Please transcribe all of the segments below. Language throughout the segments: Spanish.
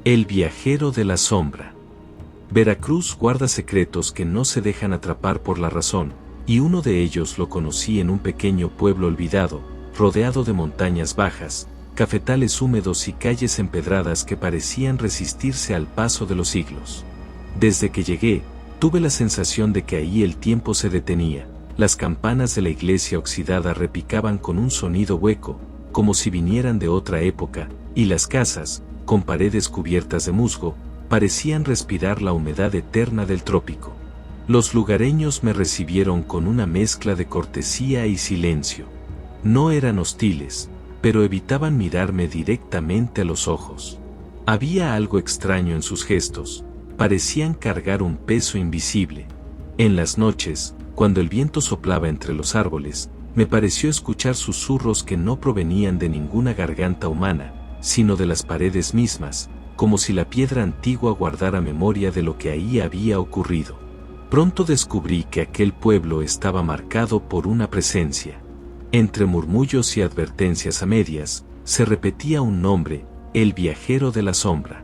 El viajero de la sombra. Veracruz guarda secretos que no se dejan atrapar por la razón, y uno de ellos lo conocí en un pequeño pueblo olvidado, rodeado de montañas bajas, cafetales húmedos y calles empedradas que parecían resistirse al paso de los siglos. Desde que llegué, tuve la sensación de que ahí el tiempo se detenía, las campanas de la iglesia oxidada repicaban con un sonido hueco, como si vinieran de otra época, y las casas, con paredes cubiertas de musgo, parecían respirar la humedad eterna del trópico. Los lugareños me recibieron con una mezcla de cortesía y silencio. No eran hostiles, pero evitaban mirarme directamente a los ojos. Había algo extraño en sus gestos, parecían cargar un peso invisible. En las noches, cuando el viento soplaba entre los árboles, me pareció escuchar susurros que no provenían de ninguna garganta humana, sino de las paredes mismas, como si la piedra antigua guardara memoria de lo que ahí había ocurrido. Pronto descubrí que aquel pueblo estaba marcado por una presencia. Entre murmullos y advertencias a medias, se repetía un nombre, el viajero de la sombra.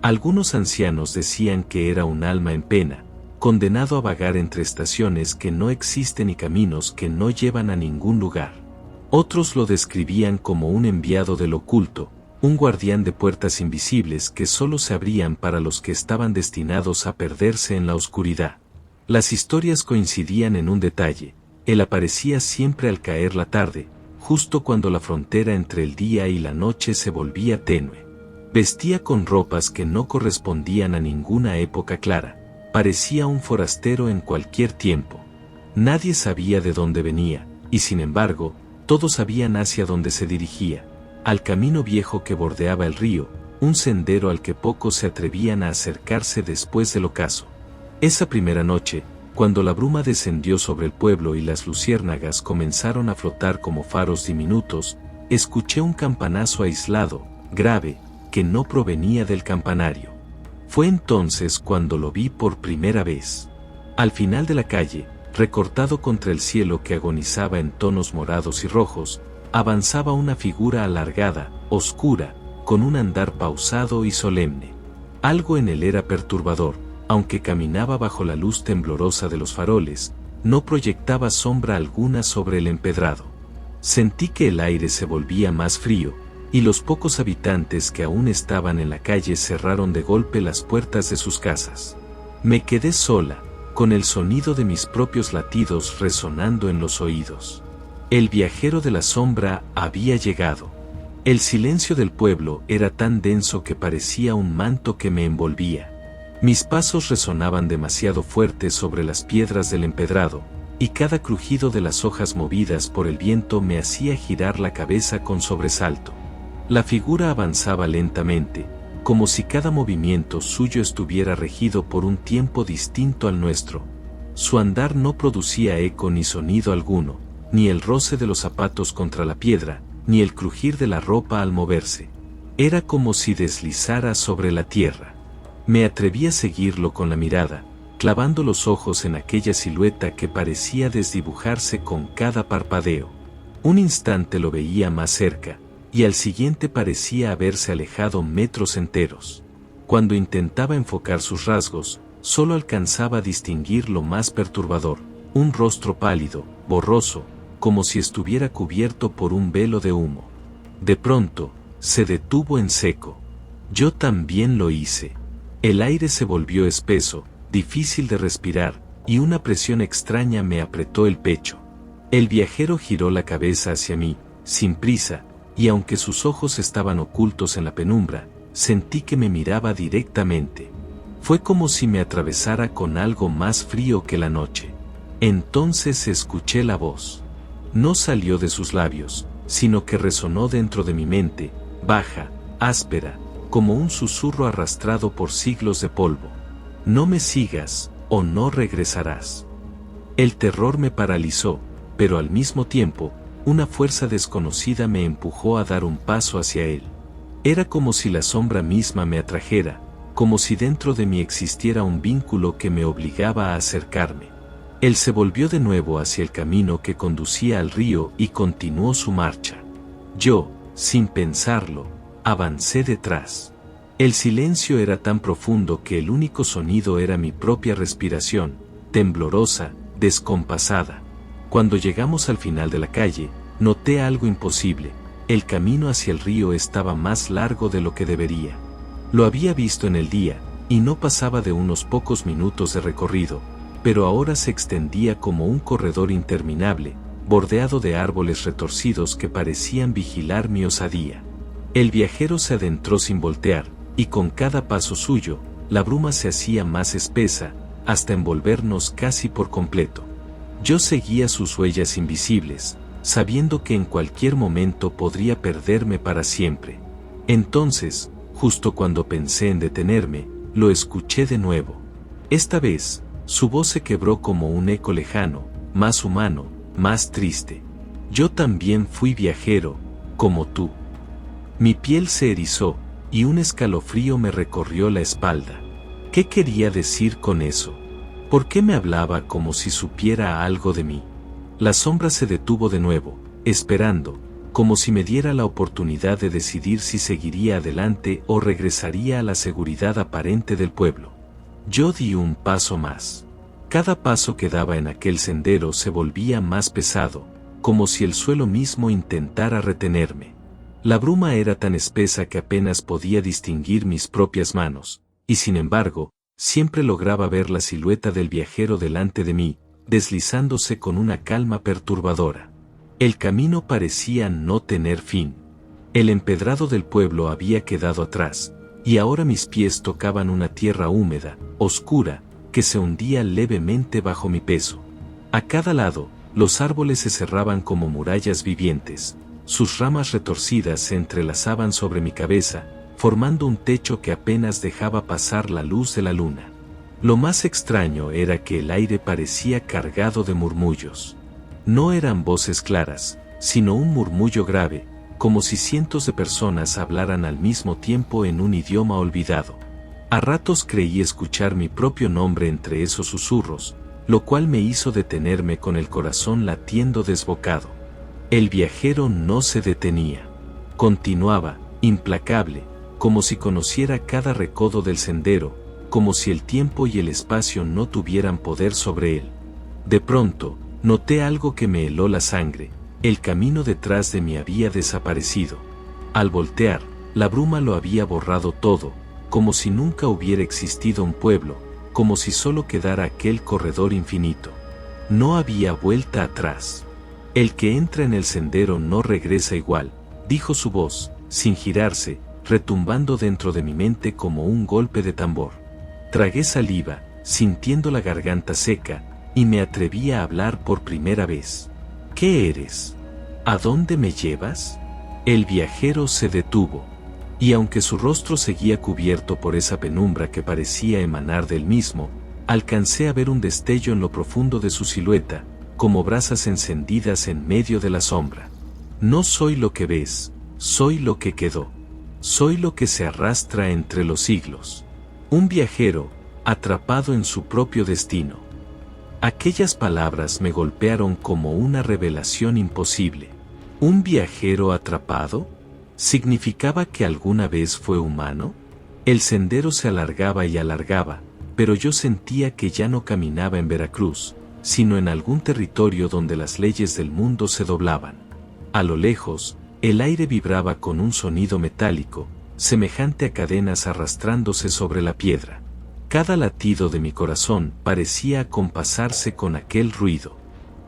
Algunos ancianos decían que era un alma en pena, condenado a vagar entre estaciones que no existen y caminos que no llevan a ningún lugar. Otros lo describían como un enviado del oculto, un guardián de puertas invisibles que solo se abrían para los que estaban destinados a perderse en la oscuridad. Las historias coincidían en un detalle: él aparecía siempre al caer la tarde, justo cuando la frontera entre el día y la noche se volvía tenue. Vestía con ropas que no correspondían a ninguna época clara, parecía un forastero en cualquier tiempo. Nadie sabía de dónde venía, y sin embargo, todos sabían hacia dónde se dirigía, al camino viejo que bordeaba el río, un sendero al que pocos se atrevían a acercarse después del ocaso. Esa primera noche, cuando la bruma descendió sobre el pueblo y las luciérnagas comenzaron a flotar como faros diminutos, escuché un campanazo aislado, grave, que no provenía del campanario. Fue entonces cuando lo vi por primera vez. Al final de la calle, recortado contra el cielo que agonizaba en tonos morados y rojos, avanzaba una figura alargada, oscura, con un andar pausado y solemne. Algo en él era perturbador, aunque caminaba bajo la luz temblorosa de los faroles, no proyectaba sombra alguna sobre el empedrado. Sentí que el aire se volvía más frío, y los pocos habitantes que aún estaban en la calle cerraron de golpe las puertas de sus casas. Me quedé sola, con el sonido de mis propios latidos resonando en los oídos. El viajero de la sombra había llegado. El silencio del pueblo era tan denso que parecía un manto que me envolvía. Mis pasos resonaban demasiado fuertes sobre las piedras del empedrado, y cada crujido de las hojas movidas por el viento me hacía girar la cabeza con sobresalto. La figura avanzaba lentamente, como si cada movimiento suyo estuviera regido por un tiempo distinto al nuestro. Su andar no producía eco ni sonido alguno, ni el roce de los zapatos contra la piedra, ni el crujir de la ropa al moverse. Era como si deslizara sobre la tierra. Me atreví a seguirlo con la mirada, clavando los ojos en aquella silueta que parecía desdibujarse con cada parpadeo. Un instante lo veía más cerca, y al siguiente parecía haberse alejado metros enteros. Cuando intentaba enfocar sus rasgos, solo alcanzaba a distinguir lo más perturbador: un rostro pálido, borroso, como si estuviera cubierto por un velo de humo. De pronto, se detuvo en seco. Yo también lo hice. El aire se volvió espeso, difícil de respirar, y una presión extraña me apretó el pecho. El viajero giró la cabeza hacia mí, sin prisa, y aunque sus ojos estaban ocultos en la penumbra, sentí que me miraba directamente. Fue como si me atravesara con algo más frío que la noche. Entonces escuché la voz. No salió de sus labios, sino que resonó dentro de mi mente, baja, áspera, como un susurro arrastrado por siglos de polvo. No me sigas, o no regresarás. El terror me paralizó, pero al mismo tiempo, una fuerza desconocida me empujó a dar un paso hacia él. Era como si la sombra misma me atrajera, como si dentro de mí existiera un vínculo que me obligaba a acercarme. Él se volvió de nuevo hacia el camino que conducía al río y continuó su marcha. Yo, sin pensarlo, avancé detrás. El silencio era tan profundo que el único sonido era mi propia respiración, temblorosa, descompasada. Cuando llegamos al final de la calle, noté algo imposible. El camino hacia el río estaba más largo de lo que debería. Lo había visto en el día, y no pasaba de unos pocos minutos de recorrido, pero ahora se extendía como un corredor interminable, bordeado de árboles retorcidos que parecían vigilar mi osadía. El viajero se adentró sin voltear, y con cada paso suyo, la bruma se hacía más espesa, hasta envolvernos casi por completo. Yo seguía sus huellas invisibles, sabiendo que en cualquier momento podría perderme para siempre. Entonces, justo cuando pensé en detenerme, lo escuché de nuevo. Esta vez, su voz se quebró como un eco lejano, más humano, más triste. Yo también fui viajero, como tú. Mi piel se erizó, y un escalofrío me recorrió la espalda. ¿Qué quería decir con eso? ¿Por qué me hablaba como si supiera algo de mí? La sombra se detuvo de nuevo, esperando, como si me diera la oportunidad de decidir si seguiría adelante o regresaría a la seguridad aparente del pueblo. Yo di un paso más. Cada paso que daba en aquel sendero se volvía más pesado, como si el suelo mismo intentara retenerme. La bruma era tan espesa que apenas podía distinguir mis propias manos, y sin embargo, siempre lograba ver la silueta del viajero delante de mí, deslizándose con una calma perturbadora. El camino parecía no tener fin. El empedrado del pueblo había quedado atrás, y ahora mis pies tocaban una tierra húmeda, oscura, que se hundía levemente bajo mi peso. A cada lado, los árboles se cerraban como murallas vivientes, sus ramas retorcidas se entrelazaban sobre mi cabeza, formando un techo que apenas dejaba pasar la luz de la luna. Lo más extraño era que el aire parecía cargado de murmullos. No eran voces claras, sino un murmullo grave, como si cientos de personas hablaran al mismo tiempo en un idioma olvidado. A ratos creí escuchar mi propio nombre entre esos susurros, lo cual me hizo detenerme con el corazón latiendo desbocado. El viajero no se detenía. Continuaba, implacable, como si conociera cada recodo del sendero, como si el tiempo y el espacio no tuvieran poder sobre él. De pronto, noté algo que me heló la sangre. El camino detrás de mí había desaparecido. Al voltear, la bruma lo había borrado todo, como si nunca hubiera existido un pueblo, como si solo quedara aquel corredor infinito. No había vuelta atrás. El que entra en el sendero no regresa igual, dijo su voz, sin girarse, retumbando dentro de mi mente como un golpe de tambor. Tragué saliva, sintiendo la garganta seca, y me atreví a hablar por primera vez. ¿Qué eres? ¿A dónde me llevas? El viajero se detuvo, y aunque su rostro seguía cubierto por esa penumbra que parecía emanar del mismo, alcancé a ver un destello en lo profundo de su silueta, como brasas encendidas en medio de la sombra. No soy lo que ves, soy lo que quedó. Soy lo que se arrastra entre los siglos. Un viajero, atrapado en su propio destino. Aquellas palabras me golpearon como una revelación imposible. ¿Un viajero atrapado? ¿Significaba que alguna vez fue humano? El sendero se alargaba y alargaba, pero yo sentía que ya no caminaba en Veracruz, sino en algún territorio donde las leyes del mundo se doblaban. A lo lejos, el aire vibraba con un sonido metálico, semejante a cadenas arrastrándose sobre la piedra. Cada latido de mi corazón parecía acompasarse con aquel ruido.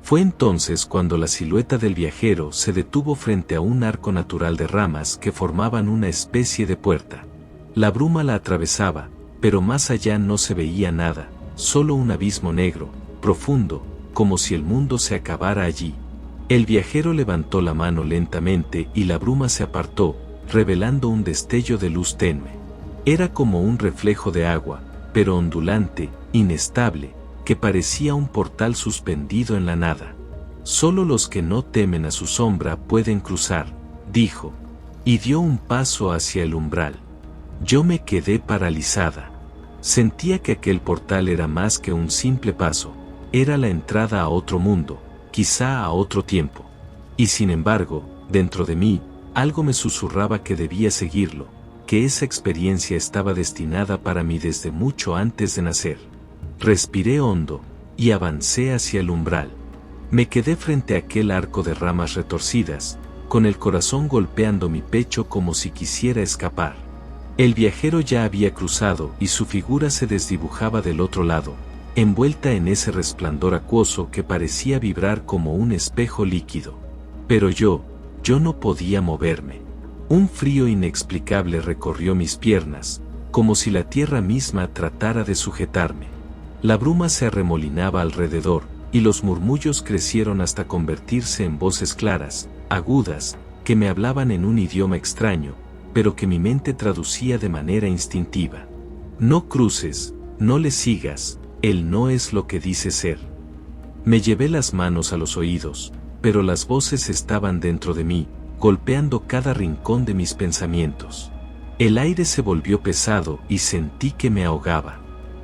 Fue entonces cuando la silueta del viajero se detuvo frente a un arco natural de ramas que formaban una especie de puerta. La bruma la atravesaba, pero más allá no se veía nada, solo un abismo negro, profundo, como si el mundo se acabara allí. El viajero levantó la mano lentamente y la bruma se apartó, revelando un destello de luz tenue. Era como un reflejo de agua, pero ondulante, inestable, que parecía un portal suspendido en la nada. Solo los que no temen a su sombra pueden cruzar, dijo, y dio un paso hacia el umbral. Yo me quedé paralizada. Sentía que aquel portal era más que un simple paso, era la entrada a otro mundo, quizá a otro tiempo. Y sin embargo, dentro de mí, algo me susurraba que debía seguirlo, que esa experiencia estaba destinada para mí desde mucho antes de nacer. Respiré hondo, y avancé hacia el umbral. Me quedé frente a aquel arco de ramas retorcidas, con el corazón golpeando mi pecho como si quisiera escapar. El viajero ya había cruzado y su figura se desdibujaba del otro lado, envuelta en ese resplandor acuoso que parecía vibrar como un espejo líquido. Pero yo no podía moverme. Un frío inexplicable recorrió mis piernas, como si la tierra misma tratara de sujetarme. La bruma se arremolinaba alrededor, y los murmullos crecieron hasta convertirse en voces claras, agudas, que me hablaban en un idioma extraño, pero que mi mente traducía de manera instintiva. No cruces, no le sigas, él no es lo que dice ser. Me llevé las manos a los oídos, pero las voces estaban dentro de mí, golpeando cada rincón de mis pensamientos. El aire se volvió pesado y sentí que me ahogaba.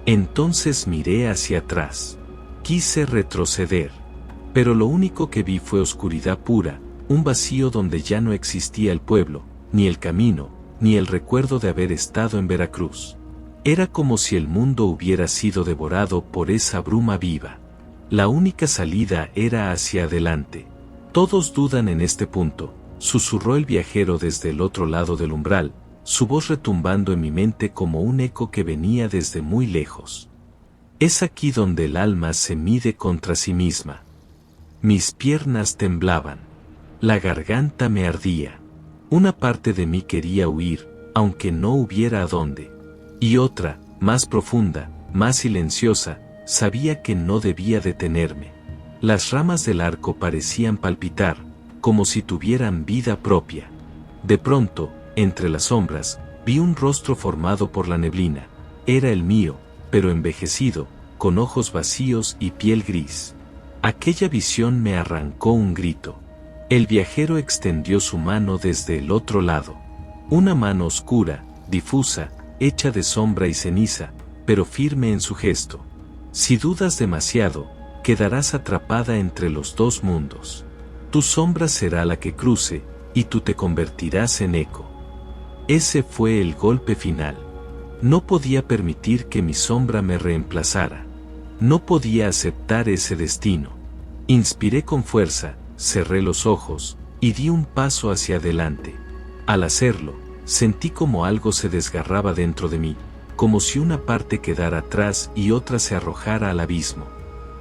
Entonces miré hacia atrás. Quise retroceder, pero lo único que vi fue oscuridad pura, un vacío donde ya no existía el pueblo, ni el camino, ni el recuerdo de haber estado en Veracruz. Era como si el mundo hubiera sido devorado por esa bruma viva. La única salida era hacia adelante. Todos dudan en este punto, susurró el viajero desde el otro lado del umbral, su voz retumbando en mi mente como un eco que venía desde muy lejos. Es aquí donde el alma se mide contra sí misma. Mis piernas temblaban. La garganta me ardía. Una parte de mí quería huir, aunque no hubiera a dónde. Y otra, más profunda, más silenciosa, sabía que no debía detenerme. Las ramas del arco parecían palpitar, como si tuvieran vida propia. De pronto, entre las sombras, vi un rostro formado por la neblina. Era el mío, pero envejecido, con ojos vacíos y piel gris. Aquella visión me arrancó un grito. El viajero extendió su mano desde el otro lado. Una mano oscura, difusa, hecha de sombra y ceniza, pero firme en su gesto. Si dudas demasiado, quedarás atrapada entre los dos mundos. Tu sombra será la que cruce, y tú te convertirás en eco. Ese fue el golpe final. No podía permitir que mi sombra me reemplazara. No podía aceptar ese destino. Inspiré con fuerza, cerré los ojos, y di un paso hacia adelante. Al hacerlo, sentí como algo se desgarraba dentro de mí, como si una parte quedara atrás y otra se arrojara al abismo.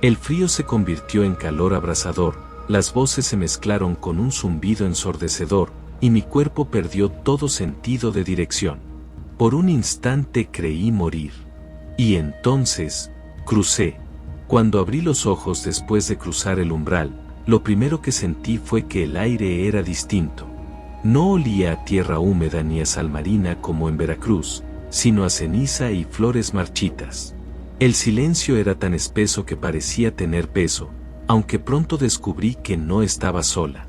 El frío se convirtió en calor abrasador, las voces se mezclaron con un zumbido ensordecedor, y mi cuerpo perdió todo sentido de dirección. Por un instante creí morir. Y entonces, crucé. Cuando abrí los ojos después de cruzar el umbral, lo primero que sentí fue que el aire era distinto. No olía a tierra húmeda ni a sal marina como en Veracruz, sino a ceniza y flores marchitas. El silencio era tan espeso que parecía tener peso, aunque pronto descubrí que no estaba sola.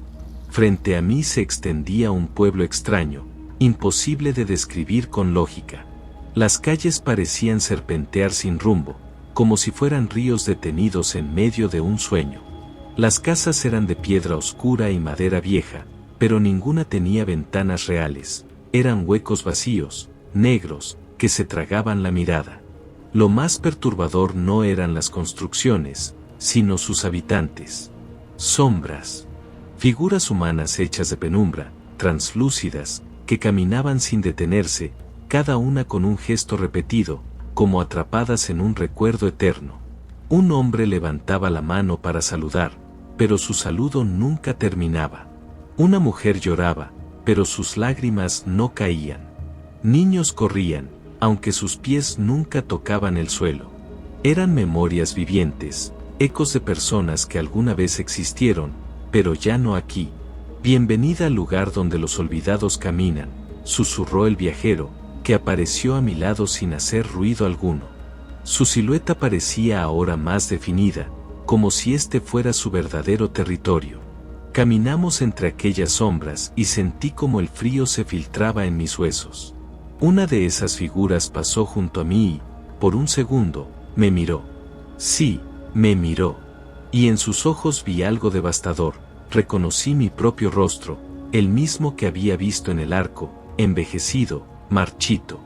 Frente a mí se extendía un pueblo extraño, imposible de describir con lógica. Las calles parecían serpentear sin rumbo, como si fueran ríos detenidos en medio de un sueño. Las casas eran de piedra oscura y madera vieja, pero ninguna tenía ventanas reales. Eran huecos vacíos, negros, que se tragaban la mirada. Lo más perturbador no eran las construcciones, sino sus habitantes. Sombras. Figuras humanas hechas de penumbra, translúcidas, que caminaban sin detenerse, cada una con un gesto repetido, como atrapadas en un recuerdo eterno. Un hombre levantaba la mano para saludar, pero su saludo nunca terminaba. Una mujer lloraba, pero sus lágrimas no caían. Niños corrían, aunque sus pies nunca tocaban el suelo. Eran memorias vivientes, ecos de personas que alguna vez existieron, pero ya no aquí. Bienvenida al lugar donde los olvidados caminan, susurró el viajero, que apareció a mi lado sin hacer ruido alguno. Su silueta parecía ahora más definida, como si este fuera su verdadero territorio. Caminamos entre aquellas sombras y sentí como el frío se filtraba en mis huesos. Una de esas figuras pasó junto a mí y, por un segundo, me miró. Sí, me miró. Y en sus ojos vi algo devastador. Reconocí mi propio rostro, el mismo que había visto en el arco, envejecido, marchito.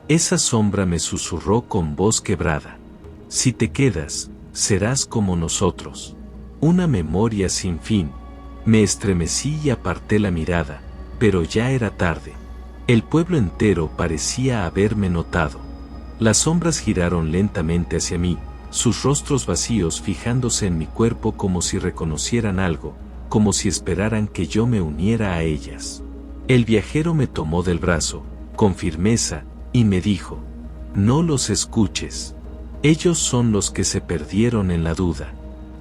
Esa sombra me susurró con voz quebrada. Si te quedas, serás como nosotros. Una memoria sin fin. Me estremecí y aparté la mirada, pero ya era tarde. El pueblo entero parecía haberme notado. Las sombras giraron lentamente hacia mí, sus rostros vacíos fijándose en mi cuerpo como si reconocieran algo, como si esperaran que yo me uniera a ellas. El viajero me tomó del brazo, con firmeza, y me dijo: no los escuches. Ellos son los que se perdieron en la duda.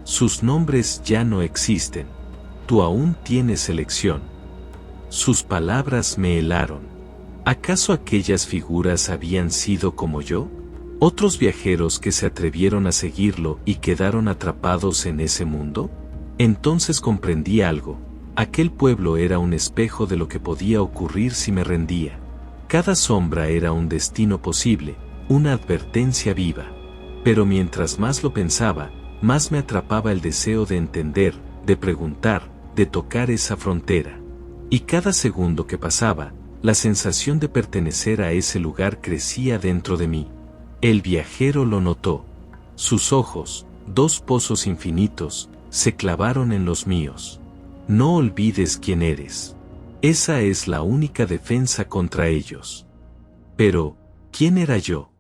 Sus nombres ya no existen. Tú aún tienes elección. Sus palabras me helaron. ¿Acaso aquellas figuras habían sido como yo? ¿Otros viajeros que se atrevieron a seguirlo y quedaron atrapados en ese mundo? Entonces comprendí algo. Aquel pueblo era un espejo de lo que podía ocurrir si me rendía. Cada sombra era un destino posible, una advertencia viva. Pero mientras más lo pensaba, más me atrapaba el deseo de entender, de preguntar, de tocar esa frontera. Y cada segundo que pasaba, la sensación de pertenecer a ese lugar crecía dentro de mí. El viajero lo notó. Sus ojos, dos pozos infinitos, se clavaron en los míos. No olvides quién eres. Esa es la única defensa contra ellos. Pero, ¿quién era yo?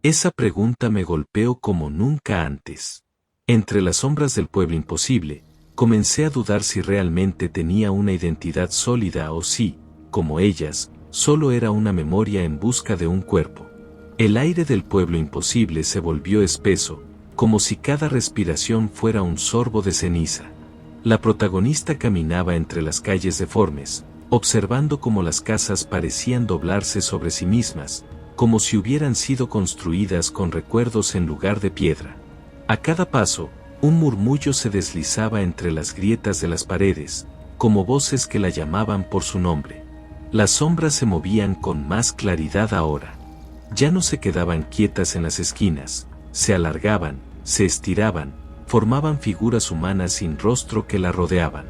Esa pregunta me golpeó como nunca antes. Entre las sombras del pueblo imposible, comencé a dudar si realmente tenía una identidad sólida o si, como ellas, solo era una memoria en busca de un cuerpo. El aire del pueblo imposible se volvió espeso, como si cada respiración fuera un sorbo de ceniza. La protagonista caminaba entre las calles deformes, observando cómo las casas parecían doblarse sobre sí mismas, como si hubieran sido construidas con recuerdos en lugar de piedra. A cada paso, un murmullo se deslizaba entre las grietas de las paredes, como voces que la llamaban por su nombre. Las sombras se movían con más claridad ahora. Ya no se quedaban quietas en las esquinas, se alargaban, se estiraban, formaban figuras humanas sin rostro que la rodeaban.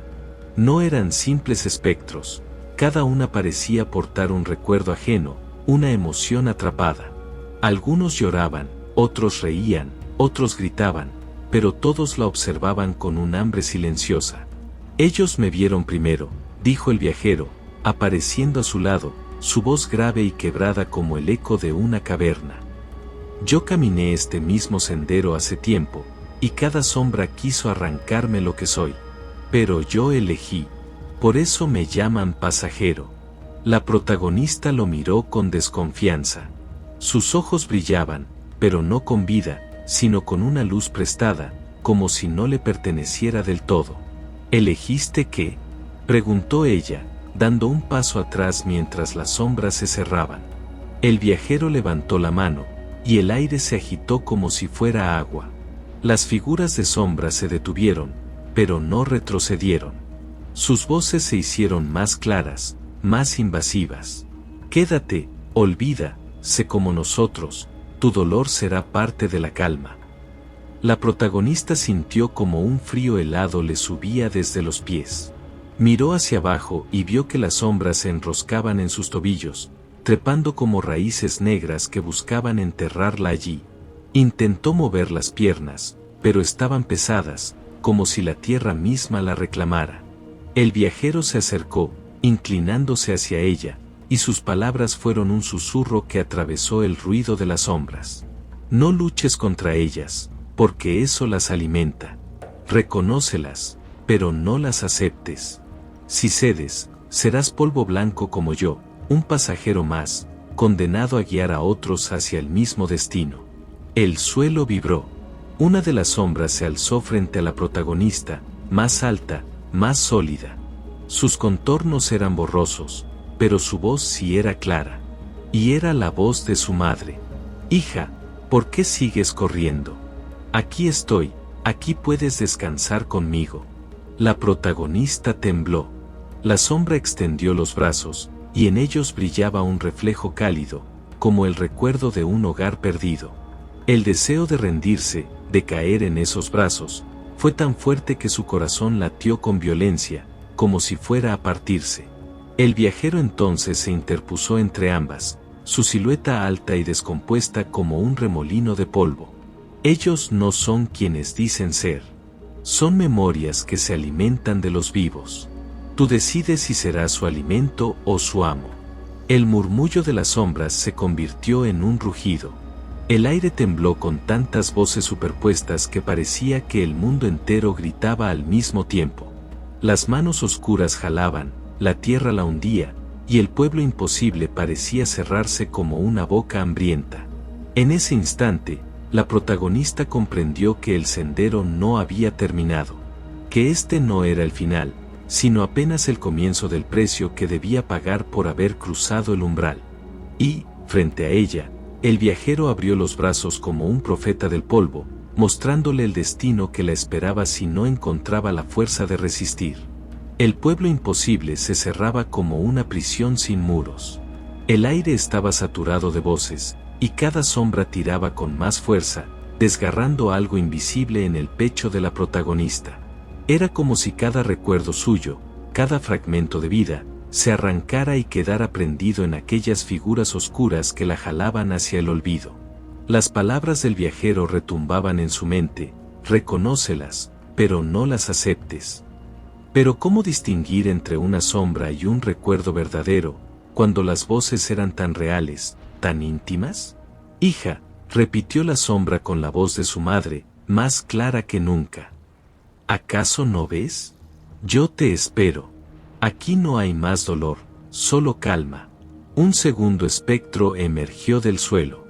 No eran simples espectros, cada una parecía portar un recuerdo ajeno, una emoción atrapada. Algunos lloraban, otros reían, otros gritaban, pero todos la observaban con un hambre silenciosa. Ellos me vieron primero, dijo el viajero, apareciendo a su lado, su voz grave y quebrada como el eco de una caverna. Yo caminé este mismo sendero hace tiempo, y cada sombra quiso arrancarme lo que soy. Pero yo elegí. Por eso me llaman pasajero. La protagonista lo miró con desconfianza. Sus ojos brillaban, pero no con vida, sino con una luz prestada, como si no le perteneciera del todo. ¿Elegiste qué?, preguntó ella, dando un paso atrás mientras las sombras se cerraban. El viajero levantó la mano, y el aire se agitó como si fuera agua. Las figuras de sombra se detuvieron, pero no retrocedieron. Sus voces se hicieron más claras, más invasivas. Quédate, olvida, sé como nosotros, tu dolor será parte de la calma. La protagonista sintió como un frío helado le subía desde los pies. Miró hacia abajo y vio que las sombras se enroscaban en sus tobillos, trepando como raíces negras que buscaban enterrarla allí. Intentó mover las piernas, pero estaban pesadas, como si la tierra misma la reclamara. El viajero se acercó, inclinándose hacia ella, y sus palabras fueron un susurro que atravesó el ruido de las sombras. No luches contra ellas, porque eso las alimenta. Reconócelas, pero no las aceptes. Si cedes, serás polvo blanco como yo, un pasajero más, condenado a guiar a otros hacia el mismo destino. El suelo vibró. Una de las sombras se alzó frente a la protagonista, más alta, más sólida. Sus contornos eran borrosos, pero su voz sí era clara. Y era la voz de su madre. Hija, ¿por qué sigues corriendo? Aquí estoy, aquí puedes descansar conmigo. La protagonista tembló. La sombra extendió los brazos, y en ellos brillaba un reflejo cálido, como el recuerdo de un hogar perdido. El deseo de rendirse, de caer en esos brazos, fue tan fuerte que su corazón latió con violencia, como si fuera a partirse. El viajero entonces se interpuso entre ambas, su silueta alta y descompuesta como un remolino de polvo. Ellos no son quienes dicen ser. Son memorias que se alimentan de los vivos. Tú decides si serás su alimento o su amo. El murmullo de las sombras se convirtió en un rugido. El aire tembló con tantas voces superpuestas que parecía que el mundo entero gritaba al mismo tiempo. Las manos oscuras jalaban, la tierra la hundía, y el pueblo imposible parecía cerrarse como una boca hambrienta. En ese instante, la protagonista comprendió que el sendero no había terminado, que este no era el final, sino apenas el comienzo del precio que debía pagar por haber cruzado el umbral. Y, frente a ella, el viajero abrió los brazos como un profeta del polvo, mostrándole el destino que la esperaba si no encontraba la fuerza de resistir. El pueblo imposible se cerraba como una prisión sin muros. El aire estaba saturado de voces, y cada sombra tiraba con más fuerza, desgarrando algo invisible en el pecho de la protagonista. Era como si cada recuerdo suyo, cada fragmento de vida, se arrancara y quedara prendido en aquellas figuras oscuras que la jalaban hacia el olvido. Las palabras del viajero retumbaban en su mente: reconócelas, pero no las aceptes. Pero ¿cómo distinguir entre una sombra y un recuerdo verdadero, cuando las voces eran tan reales, tan íntimas? Hija, repitió la sombra con la voz de su madre, más clara que nunca. ¿Acaso no ves? Yo te espero. Aquí no hay más dolor, solo calma. Un segundo espectro emergió del suelo.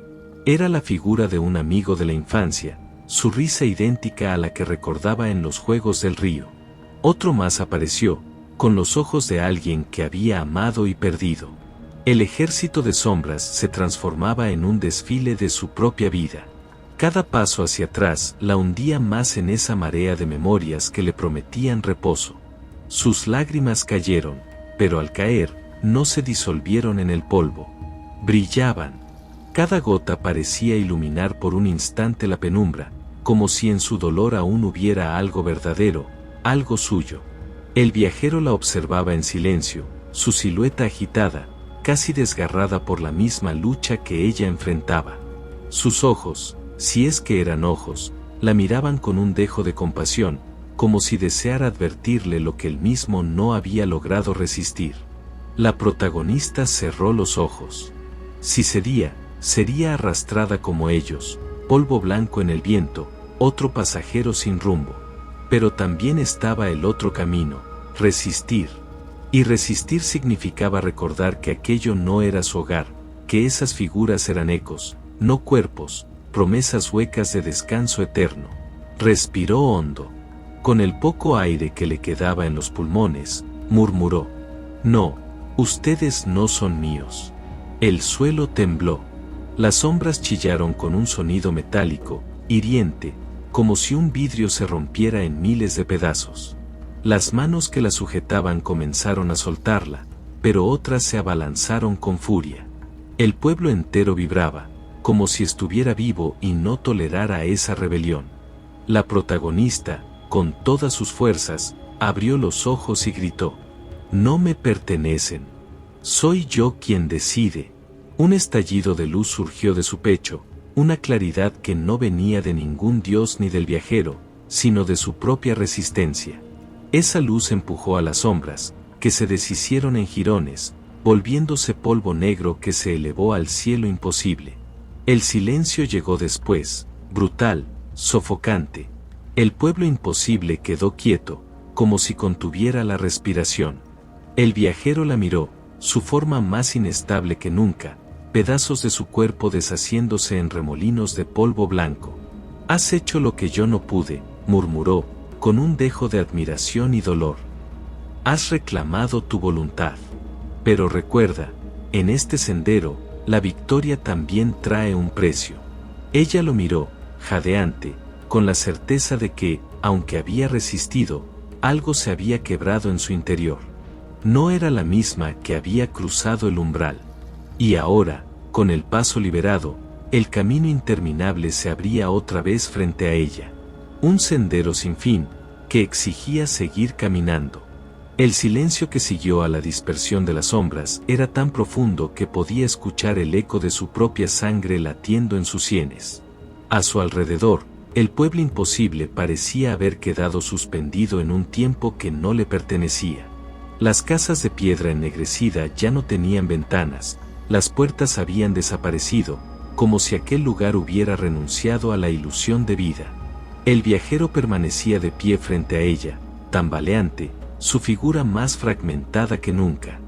Era la figura de un amigo de la infancia, su risa idéntica a la que recordaba en los juegos del río. Otro más apareció, con los ojos de alguien que había amado y perdido. El ejército de sombras se transformaba en un desfile de su propia vida. Cada paso hacia atrás la hundía más en esa marea de memorias que le prometían reposo. Sus lágrimas cayeron, pero al caer, no se disolvieron en el polvo. Brillaban. Cada gota parecía iluminar por un instante la penumbra, como si en su dolor aún hubiera algo verdadero, algo suyo. El viajero la observaba en silencio, su silueta agitada, casi desgarrada por la misma lucha que ella enfrentaba. Sus ojos, si es que eran ojos, la miraban con un dejo de compasión, como si deseara advertirle lo que él mismo no había logrado resistir. La protagonista cerró los ojos. Si cedía, sería arrastrada como ellos, polvo blanco en el viento, otro pasajero sin rumbo. Pero también estaba el otro camino, resistir. Y resistir significaba recordar que aquello no era su hogar, que esas figuras eran ecos, no cuerpos, promesas huecas de descanso eterno. Respiró hondo. Con el poco aire que le quedaba en los pulmones, murmuró: no, ustedes no son míos. El suelo tembló. Las sombras chillaron con un sonido metálico, hiriente, como si un vidrio se rompiera en miles de pedazos. Las manos que la sujetaban comenzaron a soltarla, pero otras se abalanzaron con furia. El pueblo entero vibraba, como si estuviera vivo y no tolerara esa rebelión. La protagonista, con todas sus fuerzas, abrió los ojos y gritó: no me pertenecen. Soy yo quien decide. Un estallido de luz surgió de su pecho, una claridad que no venía de ningún dios ni del viajero, sino de su propia resistencia. Esa luz empujó a las sombras, que se deshicieron en jirones, volviéndose polvo negro que se elevó al cielo imposible. El silencio llegó después, brutal, sofocante. El pueblo imposible quedó quieto, como si contuviera la respiración. El viajero la miró, su forma más inestable que nunca, pedazos de su cuerpo deshaciéndose en remolinos de polvo blanco. «Has hecho lo que yo no pude», murmuró, con un dejo de admiración y dolor. «Has reclamado tu voluntad. Pero recuerda, en este sendero, la victoria también trae un precio». Ella lo miró, jadeante, con la certeza de que, aunque había resistido, algo se había quebrado en su interior. No era la misma que había cruzado el umbral. Y ahora, con el paso liberado, el camino interminable se abría otra vez frente a ella. Un sendero sin fin, que exigía seguir caminando. El silencio que siguió a la dispersión de las sombras era tan profundo que podía escuchar el eco de su propia sangre latiendo en sus sienes. A su alrededor, el pueblo imposible parecía haber quedado suspendido en un tiempo que no le pertenecía. Las casas de piedra ennegrecida ya no tenían ventanas, las puertas habían desaparecido, como si aquel lugar hubiera renunciado a la ilusión de vida. El viajero permanecía de pie frente a ella, tambaleante, su figura más fragmentada que nunca.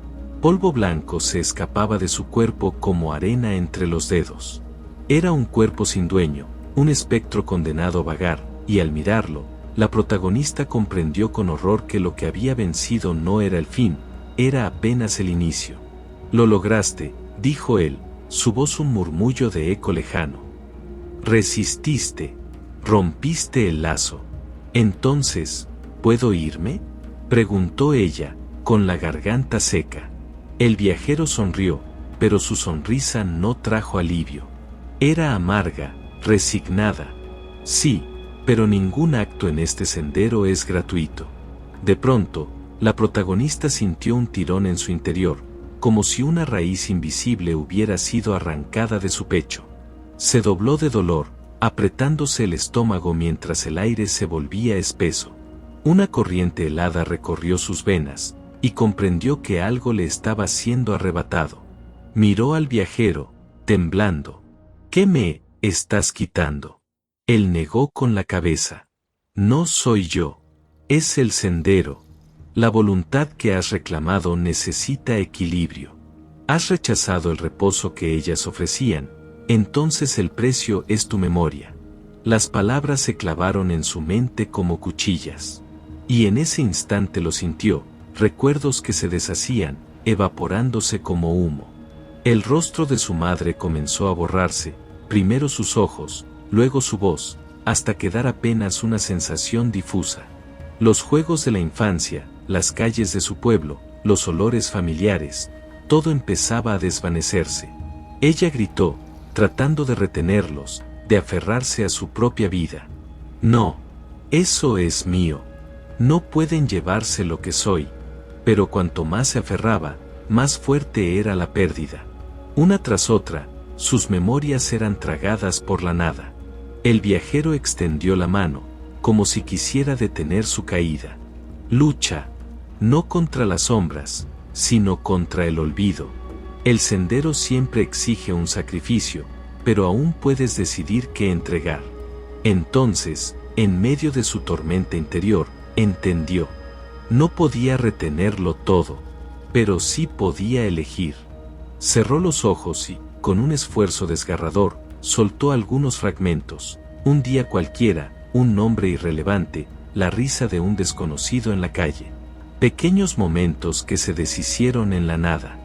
Polvo blanco se escapaba de su cuerpo como arena entre los dedos. Era un cuerpo sin dueño, un espectro condenado a vagar, y al mirarlo, la protagonista comprendió con horror que lo que había vencido no era el fin, era apenas el inicio. «Lo lograste», dijo él, su voz un murmullo de eco lejano. «Resististe, rompiste el lazo. Entonces, ¿puedo irme?», preguntó ella, con la garganta seca. El viajero sonrió, pero su sonrisa no trajo alivio. Era amarga, resignada. «Sí, pero ningún acto en este sendero es gratuito». De pronto, la protagonista sintió un tirón en su interior, como si una raíz invisible hubiera sido arrancada de su pecho. Se dobló de dolor, apretándose el estómago mientras el aire se volvía espeso. Una corriente helada recorrió sus venas, y comprendió que algo le estaba siendo arrebatado. Miró al viajero, temblando. «¿Qué me estás quitando?». Él negó con la cabeza. «No soy yo. Es el sendero. La voluntad que has reclamado necesita equilibrio. Has rechazado el reposo que ellas ofrecían, entonces el precio es tu memoria». Las palabras se clavaron en su mente como cuchillas. Y en ese instante lo sintió, recuerdos que se deshacían, evaporándose como humo. El rostro de su madre comenzó a borrarse, primero sus ojos, luego su voz, hasta quedar apenas una sensación difusa. Los juegos de la infancia, las calles de su pueblo, los olores familiares, todo empezaba a desvanecerse. Ella gritó, tratando de retenerlos, de aferrarse a su propia vida. «No, eso es mío. No pueden llevarse lo que soy». Pero cuanto más se aferraba, más fuerte era la pérdida. Una tras otra, sus memorias eran tragadas por la nada. El viajero extendió la mano, como si quisiera detener su caída. «Lucha, no contra las sombras, sino contra el olvido. El sendero siempre exige un sacrificio, pero aún puedes decidir qué entregar». Entonces, en medio de su tormenta interior, entendió. No podía retenerlo todo, pero sí podía elegir. Cerró los ojos y, con un esfuerzo desgarrador, soltó algunos fragmentos. Un día cualquiera, un nombre irrelevante, la risa de un desconocido en la calle. Pequeños momentos que se deshicieron en la nada.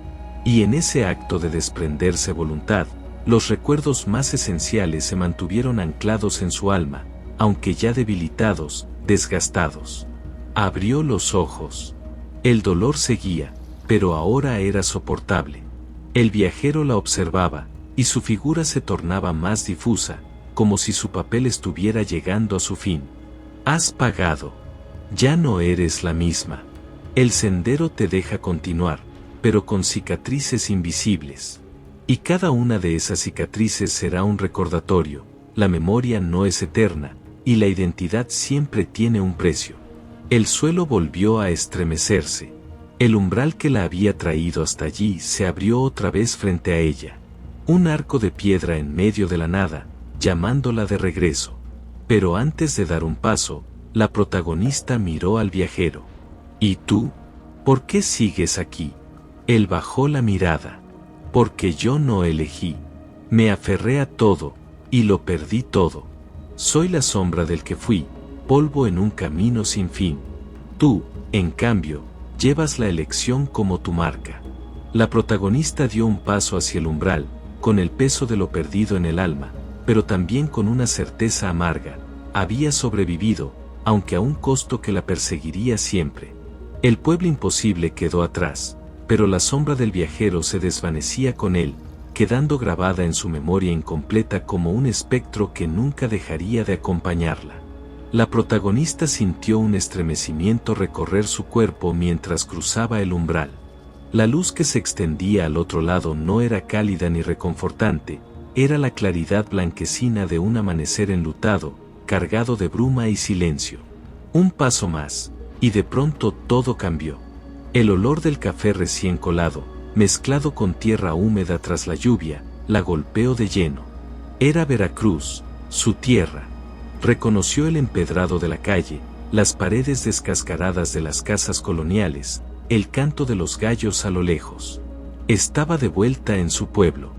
Y en ese acto de desprenderse voluntad, los recuerdos más esenciales se mantuvieron anclados en su alma, aunque ya debilitados, desgastados. Abrió los ojos. El dolor seguía, pero ahora era soportable. El viajero la observaba, y su figura se tornaba más difusa, como si su papel estuviera llegando a su fin. «Has pagado. Ya no eres la misma. El sendero te deja continuar, pero con cicatrices invisibles. Y cada una de esas cicatrices será un recordatorio. La memoria no es eterna, y la identidad siempre tiene un precio». El suelo volvió a estremecerse. El umbral que la había traído hasta allí se abrió otra vez frente a ella. Un arco de piedra en medio de la nada, llamándola de regreso. Pero antes de dar un paso, la protagonista miró al viajero. «¿Y tú? ¿Por qué sigues aquí?». Él bajó la mirada. «Porque yo no elegí. Me aferré a todo, y lo perdí todo. Soy la sombra del que fui, polvo en un camino sin fin. Tú, en cambio, llevas la elección como tu marca». La protagonista dio un paso hacia el umbral, con el peso de lo perdido en el alma, pero también con una certeza amarga. Había sobrevivido, aunque a un costo que la perseguiría siempre. El pueblo imposible quedó atrás, pero la sombra del viajero se desvanecía con él, quedando grabada en su memoria incompleta como un espectro que nunca dejaría de acompañarla. La protagonista sintió un estremecimiento recorrer su cuerpo mientras cruzaba el umbral. La luz que se extendía al otro lado no era cálida ni reconfortante, era la claridad blanquecina de un amanecer enlutado, cargado de bruma y silencio. Un paso más, y de pronto todo cambió. El olor del café recién colado, mezclado con tierra húmeda tras la lluvia, la golpeó de lleno. Era Veracruz, su tierra. Reconoció el empedrado de la calle, las paredes descascaradas de las casas coloniales, el canto de los gallos a lo lejos. Estaba de vuelta en su pueblo.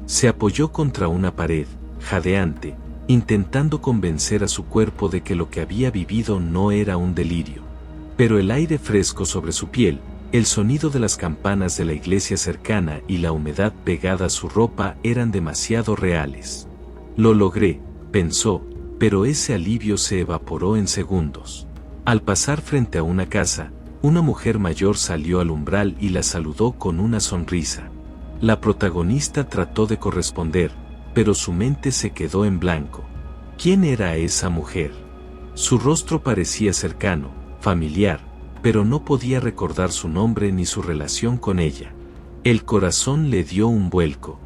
Se apoyó contra una pared, jadeante, intentando convencer a su cuerpo de que lo que había vivido no era un delirio. Pero el aire fresco sobre su piel, el sonido de las campanas de la iglesia cercana y la humedad pegada a su ropa eran demasiado reales. Lo logré, pensó, pero ese alivio se evaporó en segundos. Al pasar frente a una casa, una mujer mayor salió al umbral y la saludó con una sonrisa. La protagonista trató de corresponder, pero su mente se quedó en blanco. ¿Quién era esa mujer? Su rostro parecía cercano, familiar, pero no podía recordar su nombre ni su relación con ella. El corazón le dio un vuelco.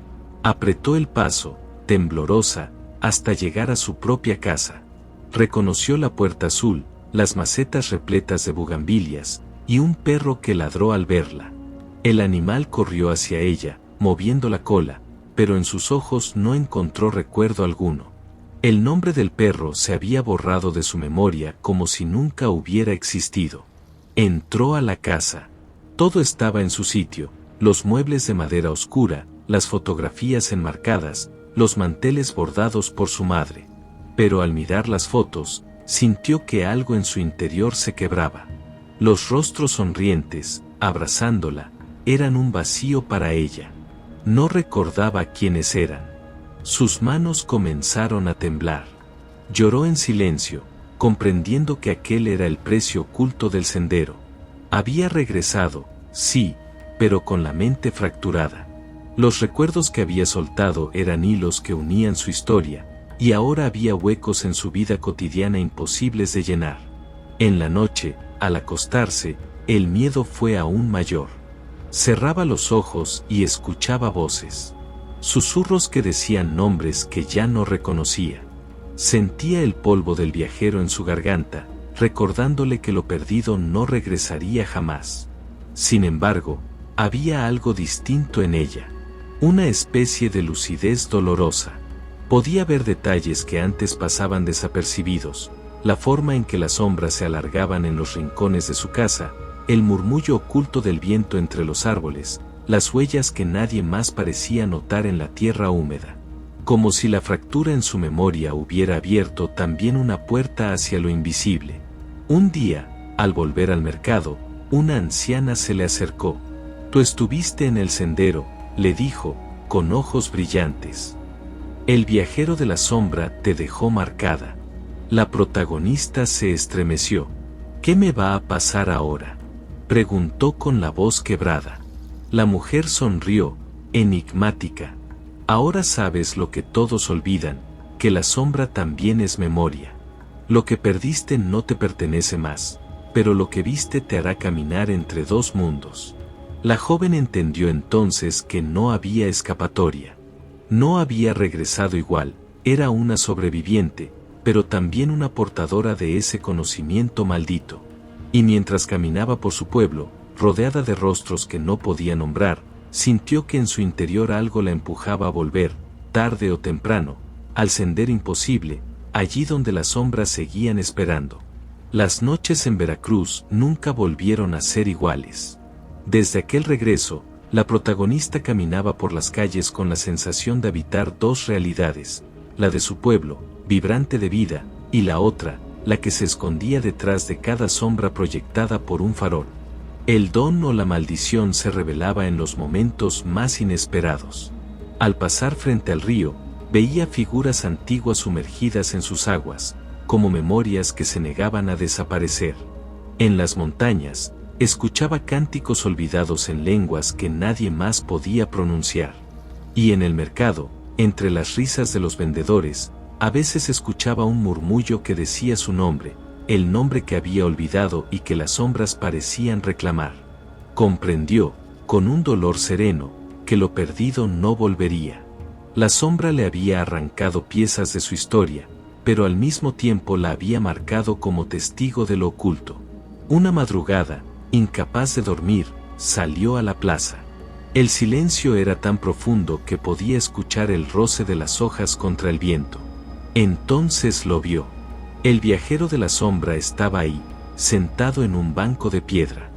Apretó el paso, temblorosa, hasta llegar a su propia casa. Reconoció la puerta azul, las macetas repletas de bugambilias, y un perro que ladró al verla. El animal corrió hacia ella, moviendo la cola, pero en sus ojos no encontró recuerdo alguno. El nombre del perro se había borrado de su memoria como si nunca hubiera existido. Entró a la casa. Todo estaba en su sitio, los muebles de madera oscura, las fotografías enmarcadas, los manteles bordados por su madre. Pero al mirar las fotos, sintió que algo en su interior se quebraba. Los rostros sonrientes, abrazándola, eran un vacío para ella. No recordaba quiénes eran. Sus manos comenzaron a temblar. Lloró en silencio, comprendiendo que aquel era el precio oculto del sendero. Había regresado, sí, pero con la mente fracturada. Los recuerdos que había soltado eran hilos que unían su historia, y ahora había huecos en su vida cotidiana imposibles de llenar. En la noche, al acostarse, el miedo fue aún mayor. Cerraba los ojos y escuchaba voces. Susurros que decían nombres que ya no reconocía. Sentía el polvo del viajero en su garganta, recordándole que lo perdido no regresaría jamás. Sin embargo, había algo distinto en ella. Una especie de lucidez dolorosa. Podía ver detalles que antes pasaban desapercibidos, la forma en que las sombras se alargaban en los rincones de su casa, el murmullo oculto del viento entre los árboles, las huellas que nadie más parecía notar en la tierra húmeda. Como si la fractura en su memoria hubiera abierto también una puerta hacia lo invisible. Un día, al volver al mercado, una anciana se le acercó. «Tú estuviste en el sendero», le dijo, con ojos brillantes. «El viajero de la sombra te dejó marcada». La protagonista se estremeció. «¿Qué me va a pasar ahora?», preguntó con la voz quebrada. La mujer sonrió, enigmática. «Ahora sabes lo que todos olvidan, que la sombra también es memoria. Lo que perdiste no te pertenece más, pero lo que viste te hará caminar entre dos mundos». La joven entendió entonces que no había escapatoria. No había regresado igual, era una sobreviviente, pero también una portadora de ese conocimiento maldito. Y mientras caminaba por su pueblo, rodeada de rostros que no podía nombrar, sintió que en su interior algo la empujaba a volver, tarde o temprano, al sendero imposible, allí donde las sombras seguían esperando. Las noches en Veracruz nunca volvieron a ser iguales. Desde aquel regreso, la protagonista caminaba por las calles con la sensación de habitar dos realidades, la de su pueblo, vibrante de vida, y la otra, la que se escondía detrás de cada sombra proyectada por un farol. El don o la maldición se revelaba en los momentos más inesperados. Al pasar frente al río, veía figuras antiguas sumergidas en sus aguas, como memorias que se negaban a desaparecer. En las montañas, escuchaba cánticos olvidados en lenguas que nadie más podía pronunciar. Y en el mercado, entre las risas de los vendedores, A veces escuchaba un murmullo que decía su nombre, el nombre que había olvidado y que las sombras parecían reclamar. Comprendió, con un dolor sereno, que lo perdido no volvería. La sombra le había arrancado piezas de su historia, pero al mismo tiempo la había marcado como testigo de lo oculto. Una madrugada, incapaz de dormir, salió a la plaza. El silencio era tan profundo que podía escuchar el roce de las hojas contra el viento. Entonces lo vio. El viajero de la sombra estaba ahí, sentado en un banco de piedra.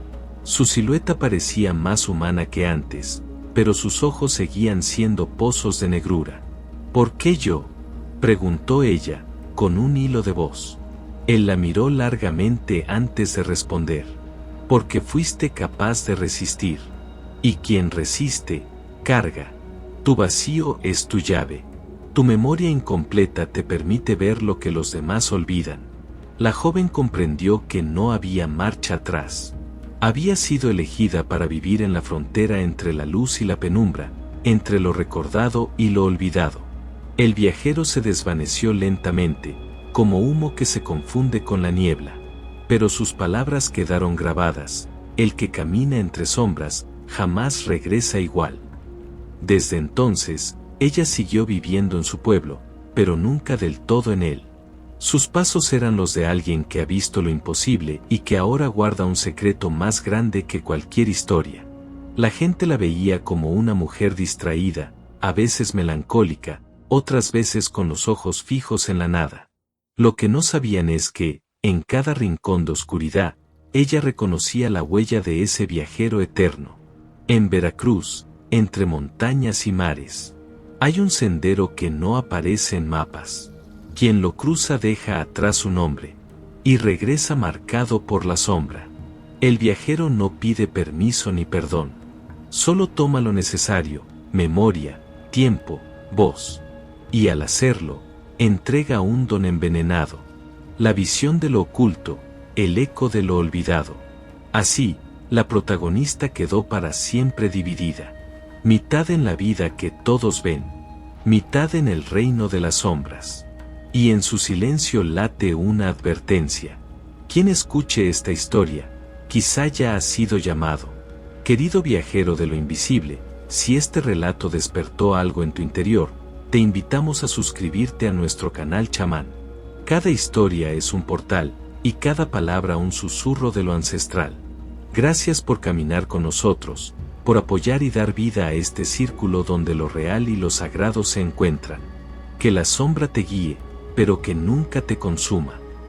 Su silueta parecía más humana que antes, pero sus ojos seguían siendo pozos de negrura. ¿Por qué yo?, preguntó ella, con un hilo de voz. Él la miró largamente antes de responder. Porque fuiste capaz de resistir. Y quien resiste, carga. Tu vacío es tu llave. Tu memoria incompleta te permite ver lo que los demás olvidan. La joven comprendió que no había marcha atrás. Había sido elegida para vivir en la frontera entre la luz y la penumbra, entre lo recordado y lo olvidado. El viajero se desvaneció lentamente, como humo que se confunde con la niebla. Pero sus palabras quedaron grabadas: el que camina entre sombras, jamás regresa igual. Desde entonces, ella siguió viviendo en su pueblo, pero nunca del todo en él. Sus pasos eran los de alguien que ha visto lo imposible y que ahora guarda un secreto más grande que cualquier historia. La gente la veía como una mujer distraída, a veces melancólica, otras veces con los ojos fijos en la nada. Lo que no sabían es que, en cada rincón de oscuridad, ella reconocía la huella de ese viajero eterno. En Veracruz, entre montañas y mares, hay un sendero que no aparece en mapas. Quien lo cruza deja atrás su nombre, y regresa marcado por la sombra. El viajero no pide permiso ni perdón. Solo toma lo necesario: memoria, tiempo, voz. Y al hacerlo, entrega un don envenenado: la visión de lo oculto, el eco de lo olvidado. Así, la protagonista quedó para siempre dividida. Mitad en la vida que todos ven, mitad en el reino de las sombras. Y en su silencio late una advertencia. Quien escuche esta historia, quizá ya ha sido llamado. Querido viajero de lo invisible, si este relato despertó algo en tu interior, te invitamos a suscribirte a nuestro canal Chamán. Cada historia es un portal, y cada palabra un susurro de lo ancestral. Gracias por caminar con nosotros, por apoyar y dar vida a este círculo donde lo real y lo sagrado se encuentran. Que la sombra te guíe, pero que nunca te consuma.